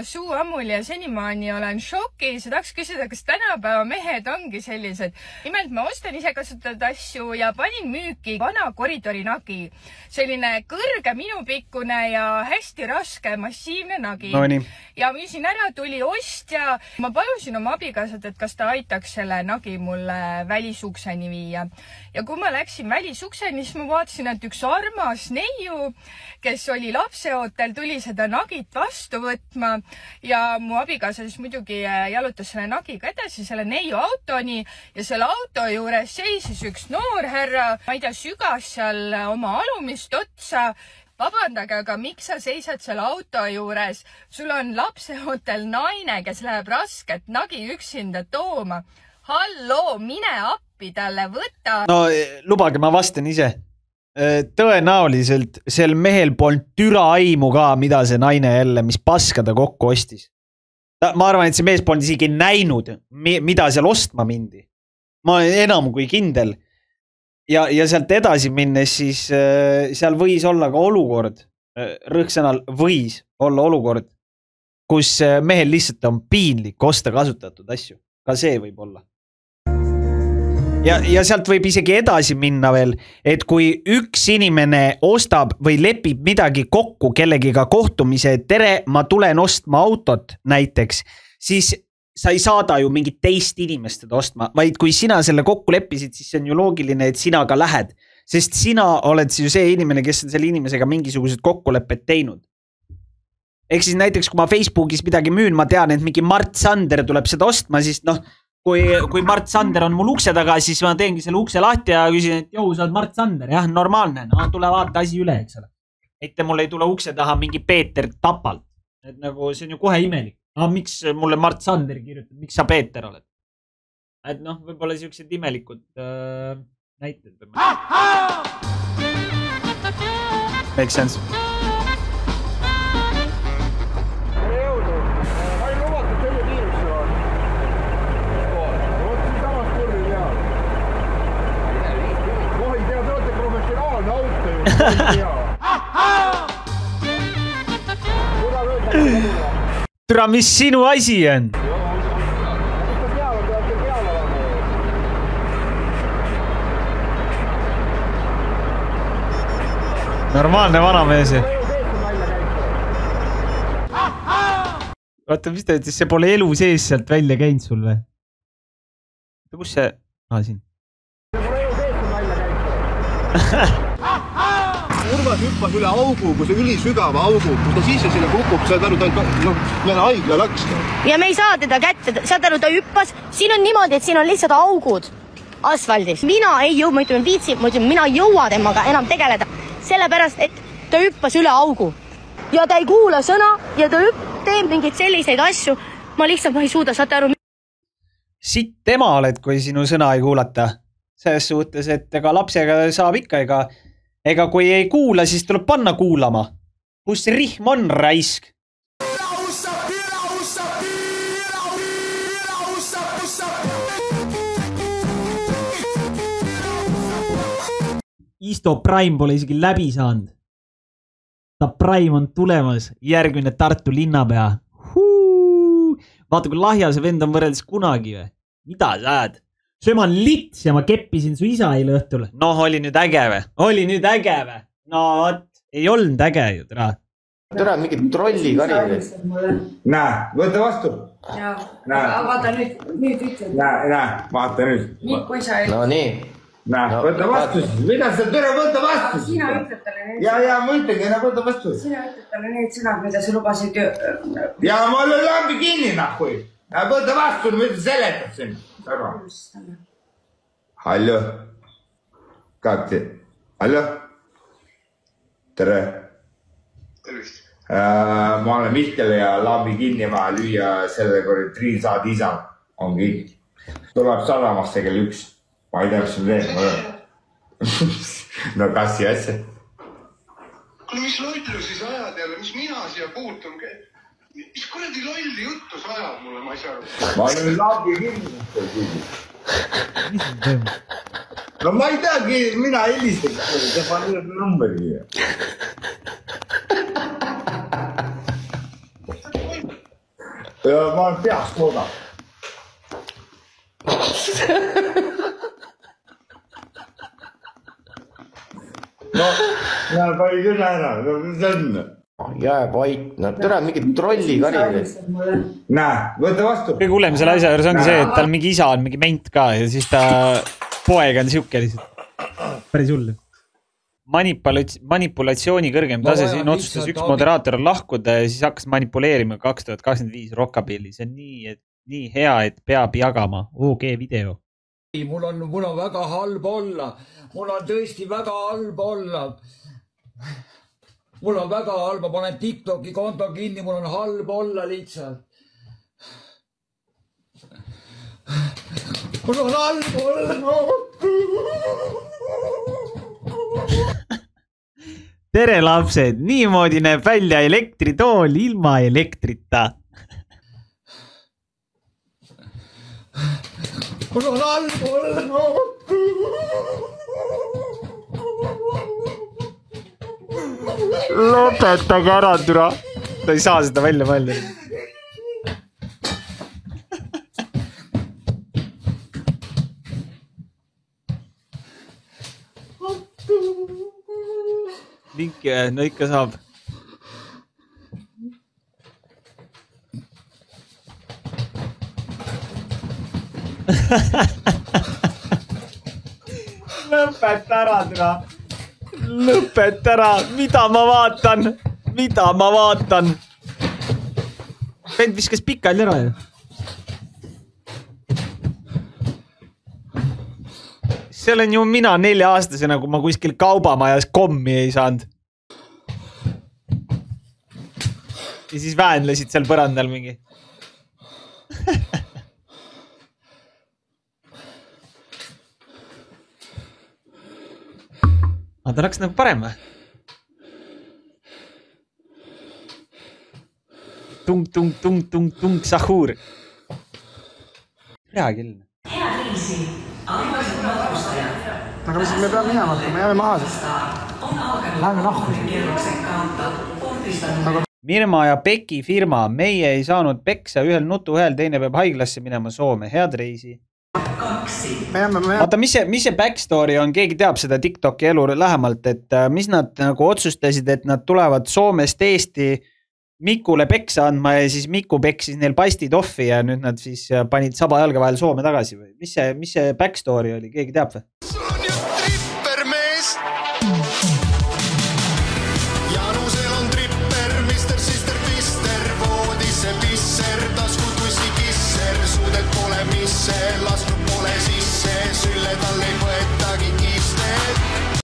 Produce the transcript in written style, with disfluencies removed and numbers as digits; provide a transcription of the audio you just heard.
suu ammul ja senimaani olen šokis ja tahaks küsida, kas tänapäeva mehed ongi sellised. Nimelt ma ostan ise kasutatud asju ja panin müüki vana koridori nagi. Selline kõrge minupikkune ja hästi raske massiivne nagi. No, nii. Ja müüsin ära, tuli ostja. Ma palusin oma abikaasat, et kas ta aitaks selle nagi mulle välisukseni viia. Ja kui ma läksin välisukseni, siis ma vaatasin, et üks armas neiu, kes oli lapseootel, tuli seda nagit vastu võtma ja mu abikaasa siis muidugi jalutas selle nagiga edasi selle neiu autoni ja selle auto juures seisis üks noor härra, ma ei tea, sügas seal oma alumist otsa. Vabandage, aga miks sa seisad selle auto juures? Sul on lapseootel naine, kes läheb rasket nagi üksinda tooma. Halloo, mine appi talle, võta. No lubage, ma vastan ise. Tõenäoliselt sel mehel polnud türa aimu ka, mida see naine jälle, mis paska ta kokku ostis. Ma arvan, et see mees polnud isegi näinud, mida seal ostma mindi. Ma olen enam kui kindel. Ja sealt edasi minnes, siis seal võis olla ka olukord, rõhksõnal võis olla olukord, kus mehel lihtsalt on piinlik osta kasutatud asju. Ka see võib olla. Ja sealt võib isegi edasi minna veel, et kui üks inimene ostab või lepib midagi kokku kellegiga kohtumise, et tere, ma tulen ostma autot näiteks, siis sa ei saada ju mingit teist inimest seda ostma, vaid kui sina selle kokku leppisid, siis see on ju loogiline, et sina ka lähed, sest sina oled ju see inimene, kes on selle inimesega mingisugused kokkulepped teinud. Ehk siis näiteks, kui ma Facebookis midagi müün, ma tean, et mingi Mart Sander tuleb seda ostma, siis kui Mart Sander on mul ukse taga, siis ma teengi selle ukse lahti ja küsin, et sa oled Mart Sander, jah, normaalne, no tule vaata asi üle, eks ole. Ette mul ei tule ukse taha mingi Peeter Tapalt, et nagu see on ju kohe imelik. Miks mulle Mart Sander kirjutab, miks sa Peeter oled? Et võib-olla siuksed imelikud näited. Makes sense. Türa, mis sinu asi on? Normaalne vanamees. Vaata, mis ta ütles, see pole elu sees sealt välja käinud sul või? Kus see? Siin. Urvas hüppas üle augu, kui see ülisügava augu, kui ta sisse sinna kukub, saad aru, meil haigla laks. Ja me ei saa teda kätte, saad aru, ta hüppas. Siin on niimoodi, et siin on lihtsalt augud asfaldis. Mina ei jõu, ma ütlen viitsi, mina ei jõua temaga enam tegeleda, sellepärast, et ta hüppas üle augu. Ja ta ei kuula sõna ja ta teeb mingeid selliseid asju. Ma lihtsalt ei suuda, saate aru. Sitt tema oled, kui sinu sõna ei kuulata. Selles suhtes, et ega lapsega saab ikka, ega kui ei kuula, siis tuleb panna kuulama. Kus rihm on raisk? Isto Prime pole isegi läbi saanud. Ta Prime on tulemas, järgmine Tartu linnapea. Vaata, kui lahja see vend on võrreldes kunagi või? Mida sa ajad? See ma lits ja ma keppisin su isa eile õhtul. No, oli nüüd äge või? Oli nüüd äge või? No, võt, ei olnud äge ju, tere. Tere, mingi trolli kari. Näe, võta vastu. Jaa, aga vaata nüüd ütled. Näe, vaata nüüd. Nii, kui sa No nii. Näe, võta vastu. Mida sa tere, võta vastu? Sina ütled talle need. Ja, ma ütlengi, võta vastu. Sina ütled talle need sõnad, mida sa lubasid. Ja, ma olen lambi kinni, nahkui. Võta vastu, mida seletad siin. Hallo. Как ты? Hallo. Tere. Tervist. Ma olen Mihkel ja lambi kinni vaja lüüa selle kordi Triinsaad isa on kinni. Tuleb sadamasse kell 1. Ma ei tea, mis on teed. No kassi asja. Kuule, mis lollu siis ajad jälle, mis mina siia puutun? Mis kuradi lolli juttu sa ajad mulle, ma ei saa aru. Ma olen lambi kinni. No ma ei teagi, mina helistaks. See on numberi. Ja ma olen peast looda. No, näe, pani küll ära, mis on? Jääb vait, no tere mingi trolli kari. Näe, võta vastu. Kõige hullem selle asja juures ongi see, et tal mingi isa on mingi ment ka ja siis ta poeg on siuke lihtsalt. Päris hull. Manipulatsiooni kõrgem tase, siin otsustas üks moderaator lahkuda ja siis hakkas manipuleerima 2025 Rockabilly. See on nii hea, et peab jagama. OG video. Mul on väga halb olla. Mul on tõesti väga halb olla. Mul on väga halb, ma panen TikToki konto kinni, mul on halb olla lihtsalt. Mul on halb olla. Tere lapsed, niimoodi näeb välja elektritool ilma elektrita. Mul on halb olla. Lõpetage ära, türa. Ta ei saa seda välja mõelda. Linki, no ikka saab. Lõpeta ära, türa. Lõpeta ära, mida ma vaatan? Vend viskas pikali ära ju. See olen ju mina 4-aastasena, kui ma kuskil kaubamajas kommi ei saanud. Ja siis väänlesid seal põrandal mingi. Aga ta läks nagu parem või? Tung, sahur. Hea küll. Aga mis me peame minema, me jääme maha, sest läheme nahku. Mirma ja Peki firma, meie ei saanud peksa ühel nutuhääl, teine peab haiglasse minema Soome. Head reisi. Vaata, mis see backstory on, keegi teab seda TikToki elu lähemalt, et mis nad nagu otsustasid, et nad tulevad Soomest Eesti Mikule peksa andma ja siis Miku peksis neil pastid offi ja nüüd nad siis panid saba jalga vahel Soome tagasi või? Mis see backstory oli, keegi teab või? Sul on ju trippermees. Janusel on tripper, Mr. Sister Pister, voodisse pisser, taskutussi kisser, suudet pole misse, las